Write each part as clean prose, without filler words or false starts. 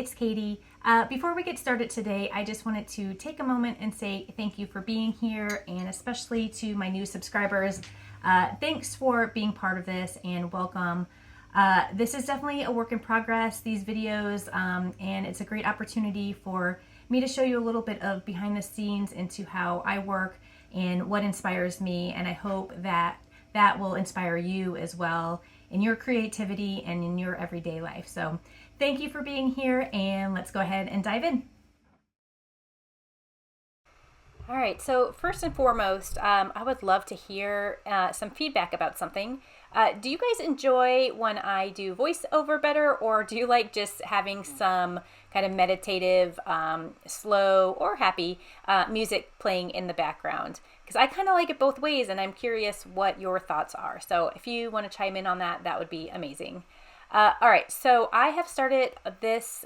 it's Katie. Before we get started today, I just wanted to take a moment and say thank you for being here, and especially to my new subscribers. Thanks for being part of this and welcome. This is definitely a work in progress, these videos, and it's a great opportunity for me to show you a little bit of behind the scenes into how I work and what inspires me, and I hope that that will inspire you as well in your creativity and in your everyday life. So thank you for being here, and let's go ahead and dive in. All right, so first and foremost, I would love to hear some feedback about something. Do you guys enjoy when I do voiceover better, or do you like just having some kind of meditative, slow or happy music playing in the background? Because I kind of like it both ways, and I'm curious what your thoughts are. So if you want to chime in on that, that would be amazing. All right, so I have started this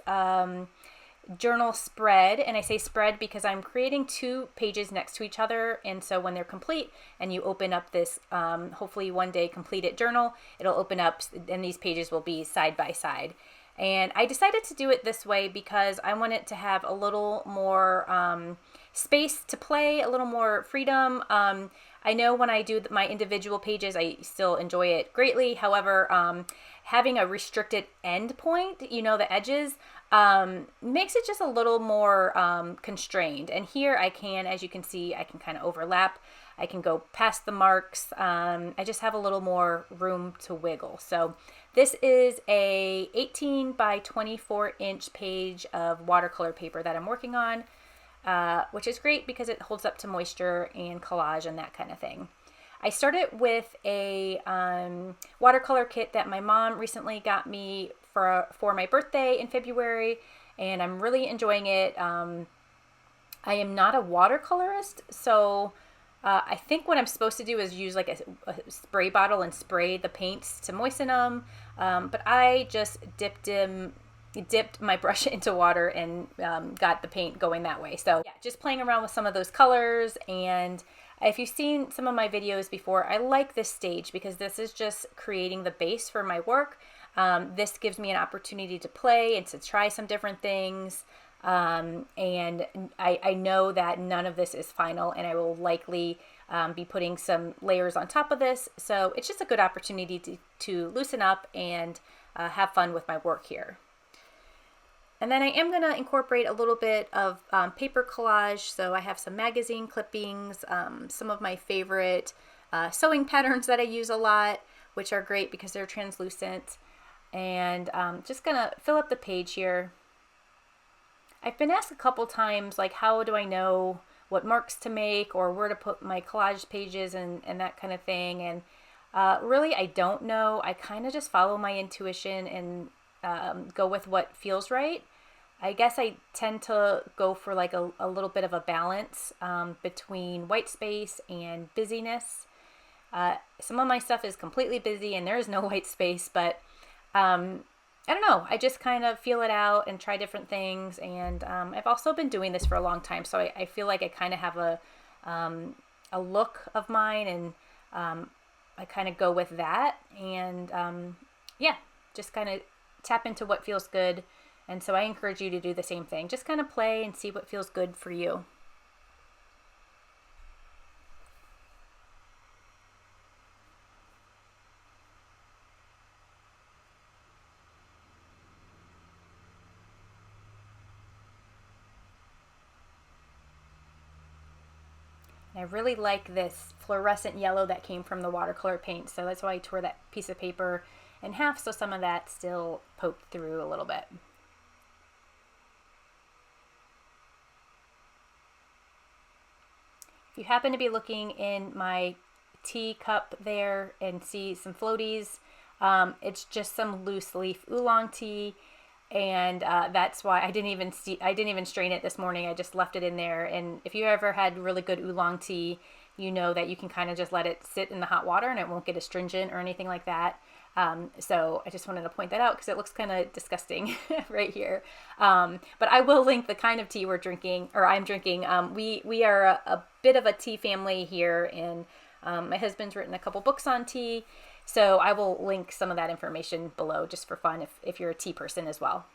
journal spread, and I say spread because I'm creating 2 pages next to each other, and so when they're complete and you open up this hopefully one day completed journal, it'll open up and these pages will be side by side. And I decided to do it this way because I want it to have a little more space to play, a little more freedom. I know when I do my individual pages, I still enjoy it greatly. However, having a restricted end point, you know, the edges, makes it just a little more constrained. And here I can, as you can see, I can kind of overlap. I can go past the marks. I just have a little more room to wiggle. So this is a 18 by 24 inch page of watercolor paper that I'm working on, which is great because it holds up to moisture and collage and that kind of thing. I started with a watercolor kit that my mom recently got me for my birthday in February, and I'm really enjoying it. I am not a watercolorist, so I think what I'm supposed to do is use like a spray bottle and spray the paints to moisten them, but I just dipped my brush into water and got the paint going that way. So yeah, just playing around with some of those colors. And if you've seen some of my videos before, I like this stage because this is just creating the base for my work. This gives me an opportunity to play and to try some different things. And I know that none of this is final, and I will likely be putting some layers on top of this. So it's just a good opportunity to loosen up and have fun with my work here. And then I am going to incorporate a little bit of paper collage. So I have some magazine clippings, some of my favorite sewing patterns that I use a lot, which are great because they're translucent. And just going to fill up the page here. I've been asked a couple times, like, how do I know what marks to make or where to put my collage pages and that kind of thing. And really, I don't know. I kind of just follow my intuition and go with what feels right. I guess I tend to go for like a little bit of a balance between white space and busyness. Some of my stuff is completely busy and there is no white space, but I don't know. I just kind of feel it out and try different things. And I've also been doing this for a long time, so I feel like I kind of have a look of mine, and I kind of go with that. And yeah, just kind of tap into what feels good. And so I encourage you to do the same thing. Just kind of play and see what feels good for you. I really like this fluorescent yellow that came from the watercolor paint, so that's why I tore that piece of paper in half, so some of that still poked through a little bit. If you happen to be looking in my tea cup there and see some floaties, it's just some loose leaf oolong tea. And that's why I didn't even strain it this morning. I just left it in there. And if you ever had really good oolong tea, you know that you can kind of just let it sit in the hot water and it won't get astringent or anything like that. So I just wanted to point that out because it looks kind of disgusting right here. But I will link the kind of tea we're drinking, or I'm drinking. We are a bit of a tea family here, and my husband's written a couple books on tea. So I will link some of that information below just for fun if you're a tea person as well.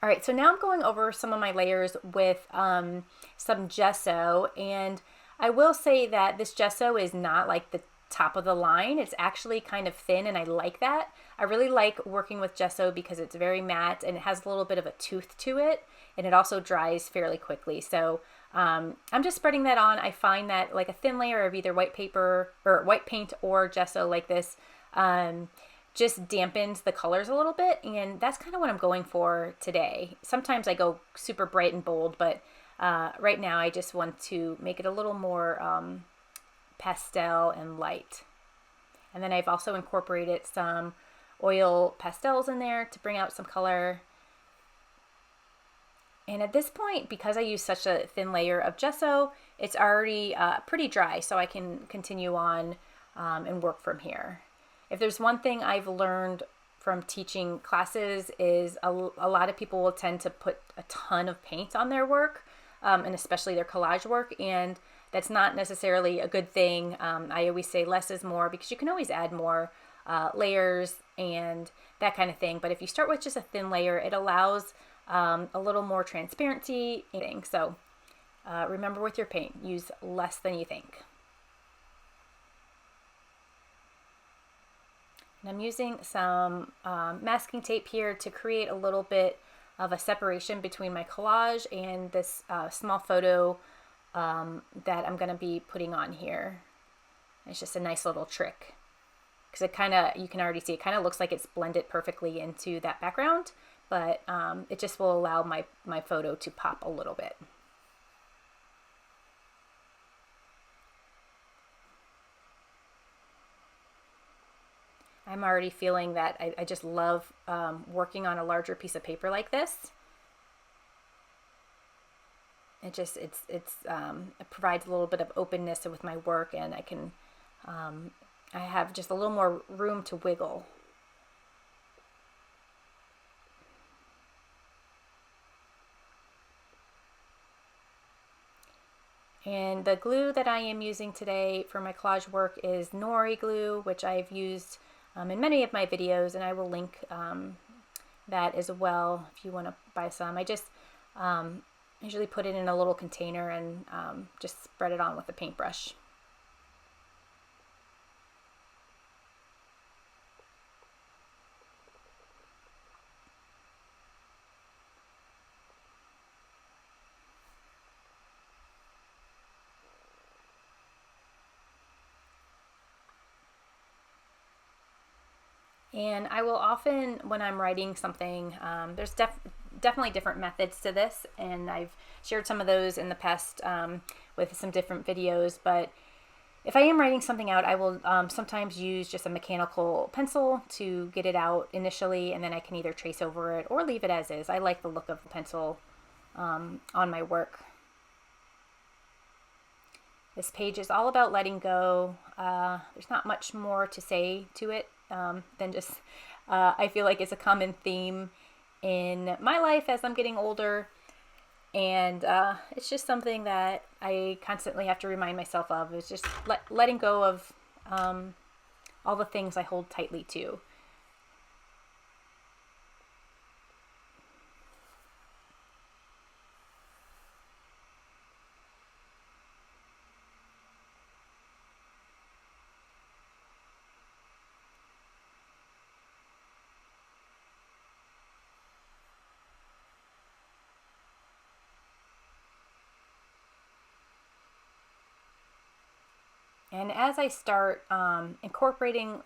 All right, so now I'm going over some of my layers with some gesso, and I will say that this gesso is not like the top of the line. It's actually kind of thin, and I like that. I really like working with gesso because it's very matte and it has a little bit of a tooth to it, and it also dries fairly quickly. So I'm just spreading that on. I find that like a thin layer of either white paper or white paint or gesso like this just dampens the colors a little bit, and that's kind of what I'm going for today. Sometimes I go super bright and bold, but right now I just want to make it a little more pastel and light. And then I've also incorporated some oil pastels in there to bring out some color. And at this point, because I use such a thin layer of gesso, it's already pretty dry, so I can continue on and work from here. If there's one thing I've learned from teaching classes is a lot of people will tend to put a ton of paint on their work, and especially their collage work, and that's not necessarily a good thing. I always say less is more, because you can always add more layers and that kind of thing. But if you start with just a thin layer, it allows a little more transparency. So remember with your paint, use less than you think. And I'm using some masking tape here to create a little bit of a separation between my collage and this small photo that I'm going to be putting on here. It's just a nice little trick, because it kind of, you can already see, it kind of looks like it's blended perfectly into that background, but it just will allow my photo to pop a little bit. I'm already feeling that I just love working on a larger piece of paper like this. It just, it provides a little bit of openness with my work, and I can, I have just a little more room to wiggle. And the glue that I am using today for my collage work is Nori glue, which I've used in many of my videos, and I will link that as well if you want to buy some. I just usually put it in a little container and just spread it on with a paintbrush. And I will often, when I'm writing something, there's definitely different methods to this, and I've shared some of those in the past with some different videos. But if I am writing something out, I will sometimes use just a mechanical pencil to get it out initially, and then I can either trace over it or leave it as is. I like the look of the pencil on my work. This page is all about letting go. There's not much more to say to it than just, I feel like it's a common theme in my life as I'm getting older. And it's just something that I constantly have to remind myself of, is just letting go of all the things I hold tightly to. And as I start incorporating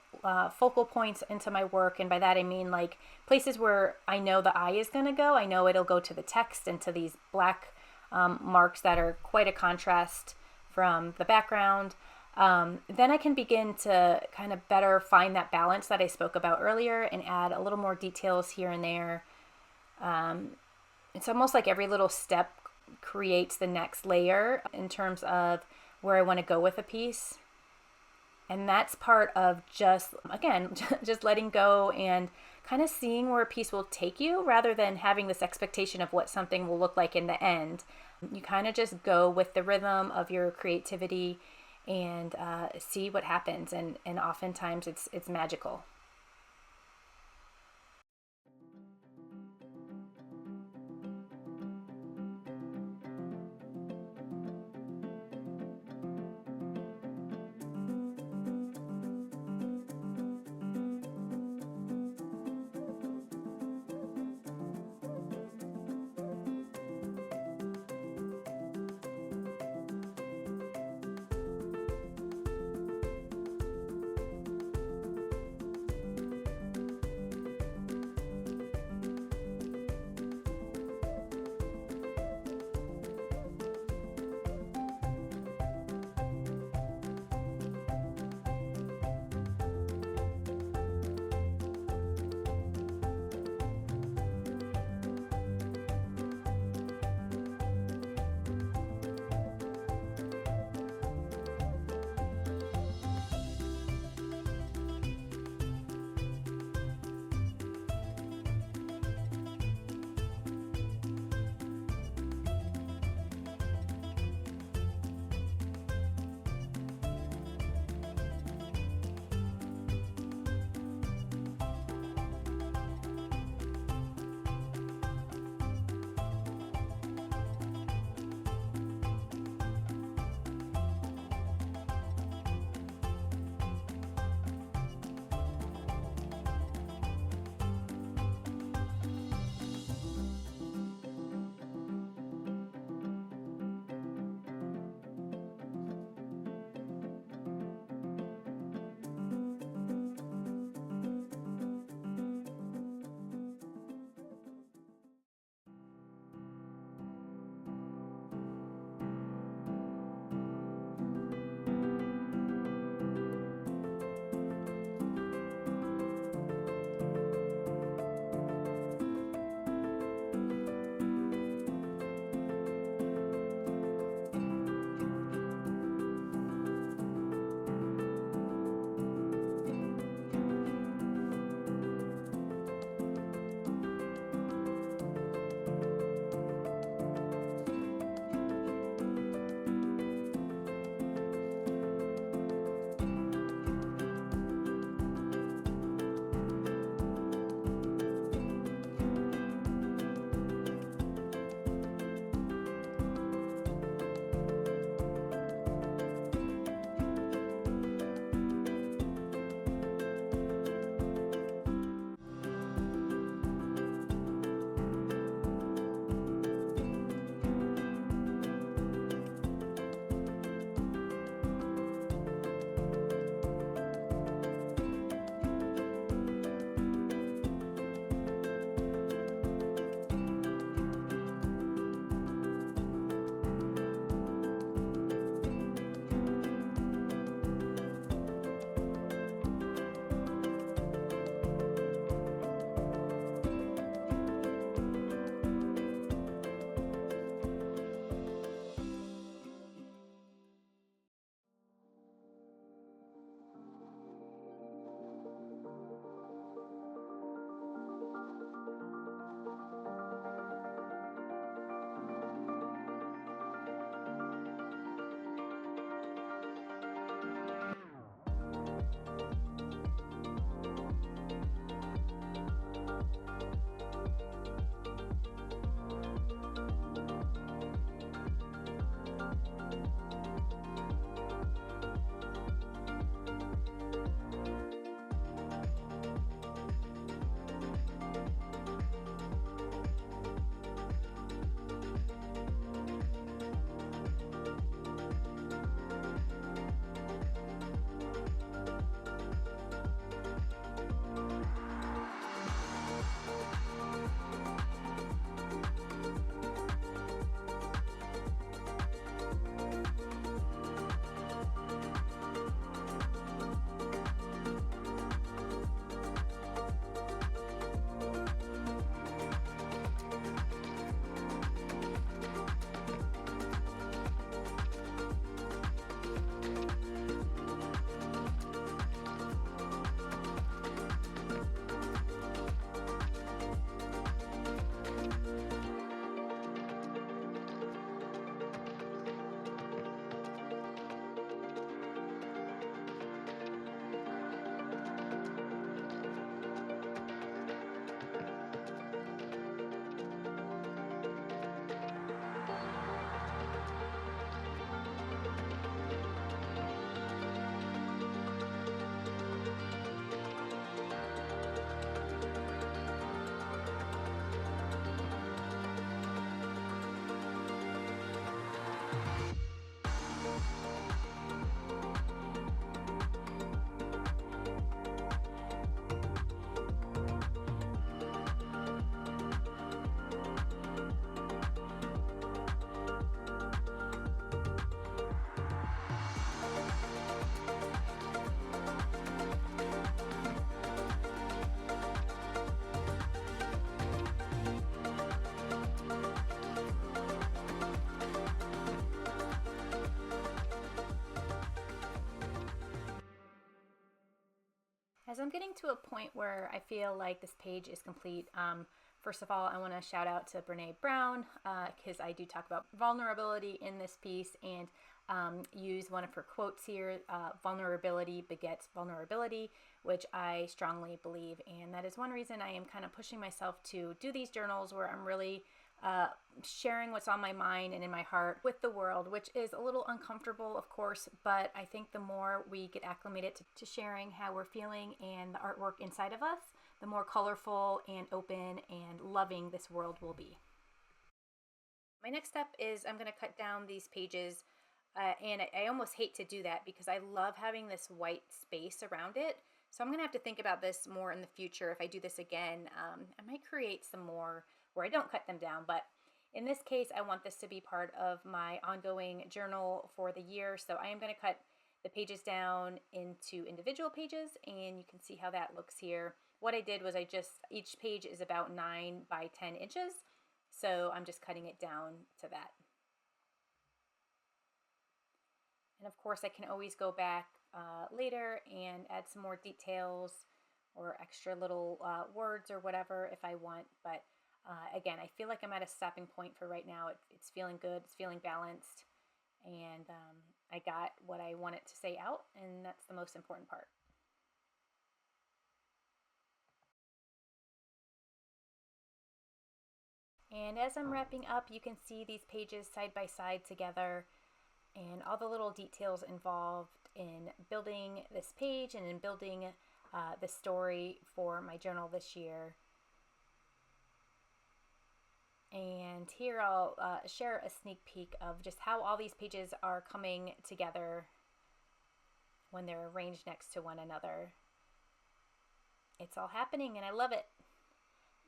focal points into my work, and by that I mean like places where I know the eye is going to go, I know it'll go to the text and to these black marks that are quite a contrast from the background, then I can begin to kind of better find that balance that I spoke about earlier and add a little more details here and there. It's almost like every little step creates the next layer in terms of where I want to go with a piece. And that's part of just, again, just letting go and kind of seeing where a piece will take you, rather than having this expectation of what something will look like in the end. You kind of just go with the rhythm of your creativity and see what happens. And oftentimes it's magical. As I'm getting to a point where I feel like this page is complete, first of all, I want to shout out to Brene Brown because I do talk about vulnerability in this piece and use one of her quotes here, vulnerability begets vulnerability, which I strongly believe. And that is one reason I am kind of pushing myself to do these journals where I'm really sharing what's on my mind and in my heart with the world, which is a little uncomfortable, of course, but I think the more we get acclimated to sharing how we're feeling and the artwork inside of us, the more colorful and open and loving this world will be. My next step is I'm going to cut down these pages, and I almost hate to do that because I love having this white space around it. So I'm going to have to think about this more in the future. If I do this again, I might create some more where I don't cut them down, but in this case, I want this to be part of my ongoing journal for the year. So I am going to cut the pages down into individual pages, and you can see how that looks here. What I did was each page is about 9 by 10 inches. So I'm just cutting it down to that. And of course, I can always go back later and add some more details or extra little words or whatever if I want. But again, I feel like I'm at a stopping point for right now. It's feeling good. It's feeling balanced. And I got what I wanted to say out, and that's the most important part. And as I'm wrapping up, you can see these pages side by side together and all the little details involved in building this page and in building the story for my journal this year. And here I'll share a sneak peek of just how all these pages are coming together when they're arranged next to one another. It's all happening and I love it.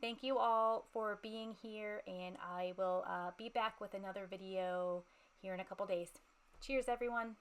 Thank you all for being here, and I will be back with another video here in a couple days. Cheers, everyone.